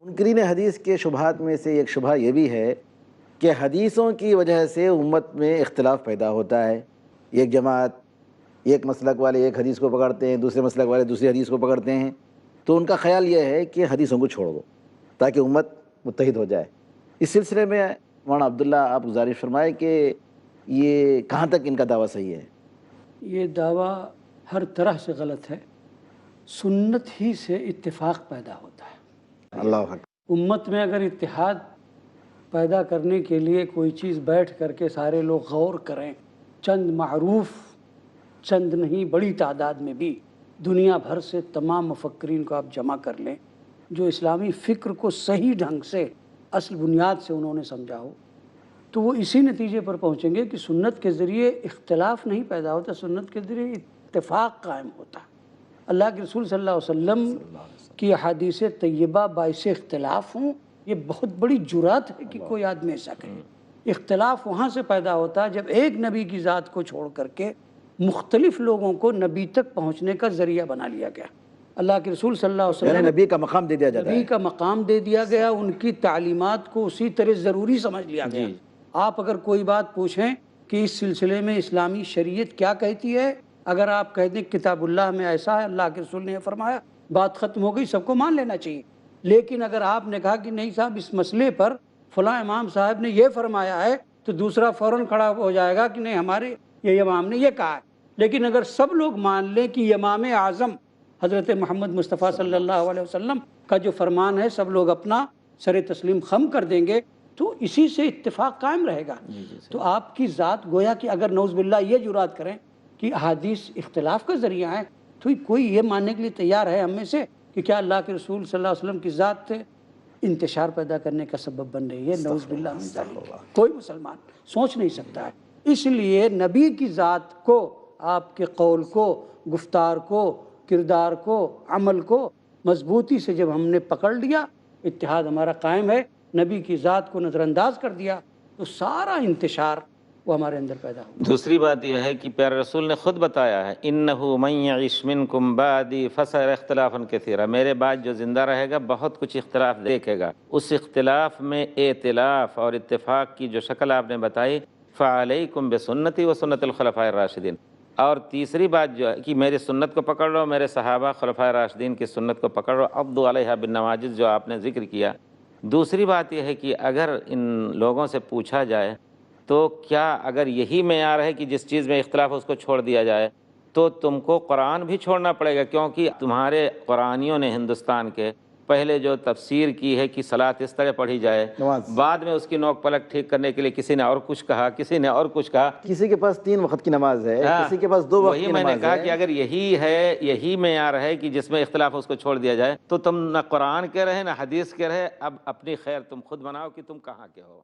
منکرین حدیث کے شبہات میں سے ایک شبہ یہ بھی ہے کہ حدیثوں کی وجہ سے امت میں اختلاف پیدا ہوتا ہے۔ ایک جماعت، ایک مسلک والے ایک حدیث کو پکڑتے ہیں، دوسرے مسلک والے دوسری حدیث کو پکڑتے ہیں، تو ان کا خیال یہ ہے کہ حدیثوں کو چھوڑ دو تاکہ امت متحد ہو جائے۔ اس سلسلے میں مولانا عبداللہ آپ گزارش فرمائے کہ یہ کہاں تک ان کا دعویٰ صحیح ہے؟ یہ دعویٰ ہر طرح سے غلط ہے۔ سنت ہی سے اتفاق پیدا ہوتا ہے۔ اللہ اکبر۔ امت میں اگر اتحاد پیدا کرنے کے لیے کوئی چیز بیٹھ کر کے سارے لوگ غور کریں، چند معروف، چند نہیں بڑی تعداد میں بھی دنیا بھر سے تمام مفکرین کو آپ جمع کر لیں جو اسلامی فکر کو صحیح ڈھنگ سے اصل بنیاد سے انہوں نے سمجھا ہو، تو وہ اسی نتیجے پر پہنچیں گے کہ سنت کے ذریعے اختلاف نہیں پیدا ہوتا، سنت کے ذریعے اتفاق قائم ہوتا ہے۔ اللہ کے رسول صلی اللہ علیہ وسلم کی احادیث طیبہ باعث اختلاف ہوں، یہ بہت بڑی جرات ہے کہ کوئی آدمی ایسا کہے۔ اختلاف وہاں سے پیدا ہوتا ہے جب ایک نبی کی ذات کو چھوڑ کر کے مختلف لوگوں کو نبی تک پہنچنے کا ذریعہ بنا لیا گیا۔ اللہ کے رسول صلی اللہ علیہ وسلم یعنی نبی کا مقام دے دیا جاتا ہے، نبی کا مقام دے دیا گیا، ان کی تعلیمات کو اسی طرح ضروری سمجھ لیا گیا۔ آپ اگر کوئی بات پوچھیں کہ اس سلسلے میں اسلامی شریعت کیا کہتی ہے، اگر آپ کہہ دیں کتاب اللہ میں ایسا ہے، اللہ کے رسول نے یہ فرمایا، بات ختم ہو گئی، سب کو مان لینا چاہیے۔ لیکن اگر آپ نے کہا کہ نہیں صاحب اس مسئلے پر فلاں امام صاحب نے یہ فرمایا ہے، تو دوسرا فوراً کھڑا ہو جائے گا کہ نہیں ہمارے یہ امام نے یہ کہا ہے۔ لیکن اگر سب لوگ مان لیں کہ امام اعظم حضرت محمد مصطفیٰ صلی اللہ علیہ وسلم کا جو فرمان ہے سب لوگ اپنا سر تسلیم خم کر دیں گے، تو اسی سے اتفاق قائم رہے گا۔ تو آپ کی ذات گویا کہ اگر نعوذ باللہ یہ جرات کریں کہ احادیث اختلاف کا ذریعہ ہے، تو کوئی یہ ماننے کے لیے تیار ہے ہم میں سے کہ کیا اللہ کے رسول صلی اللہ علیہ وسلم کی ذات انتشار پیدا کرنے کا سبب بن رہی ہے؟ نعوذ باللہ من ذالک۔ کوئی مسلمان سوچ نہیں سکتا ہے۔ اس لیے نبی کی ذات کو، آپ کے قول کو، گفتار کو، کردار کو، عمل کو مضبوطی سے جب ہم نے پکڑ لیا، اتحاد ہمارا قائم ہے، نبی کی ذات کو نظر انداز کر دیا، تو سارا انتشار وہ ہمارے اندر پیدا ہو۔ دوسری بات یہ ہے کہ پیارے رسول نے خود بتایا ہے، اِنَّهُ مَن يَعِشْ مِنْكُمْ بَعْدِي فَسَيَرَى اخْتِلَافًا كَثِيرًا، میرے بعد جو زندہ رہے گا بہت کچھ اختلاف دیکھے گا۔ اس اختلاف میں ائتلاف اور اتفاق کی جو شکل آپ نے بتائی، فَعَلَيْكُمْ بِسُنَّتِي وَسُنَّةِ الْخُلَفَاءِ الرَّاشِدِينَ، اور تیسری بات جو ہے کہ میری سنت کو پکڑ لو، میرے صحابہ خلفائے راشدین کی سنت کو پکڑ لو، عضوا علیہا بالنواجذ جو آپ نے ذکر کیا۔ دوسری بات یہ ہے کہ اگر ان لوگوں سے پوچھا جائے تو کیا اگر یہی معیار ہے کہ جس چیز میں اختلاف ہے اس کو چھوڑ دیا جائے، تو تم کو قرآن بھی چھوڑنا پڑے گا، کیونکہ تمہارے قرآنیوں نے ہندوستان کے پہلے جو تفسیر کی ہے کہ صلاۃ اس طرح پڑھی جائے، بعد میں اس کی نوک پلک ٹھیک کرنے کے لیے کسی نے اور کچھ کہا، کسی نے اور کچھ کہا، کسی کے پاس 3 وقت کی نماز ہے، کسی کے پاس 2 وقت کی نماز ہے۔ وہی میں نے کہا کہ اگر یہی ہے، یہی معیار ہے کہ جس میں اختلاف اس کو چھوڑ دیا جائے، تو تم نہ قرآن کے رہے نہ حدیث کے رہے، اب اپنی خیر تم خود بناؤ کہ تم کہاں کے ہو۔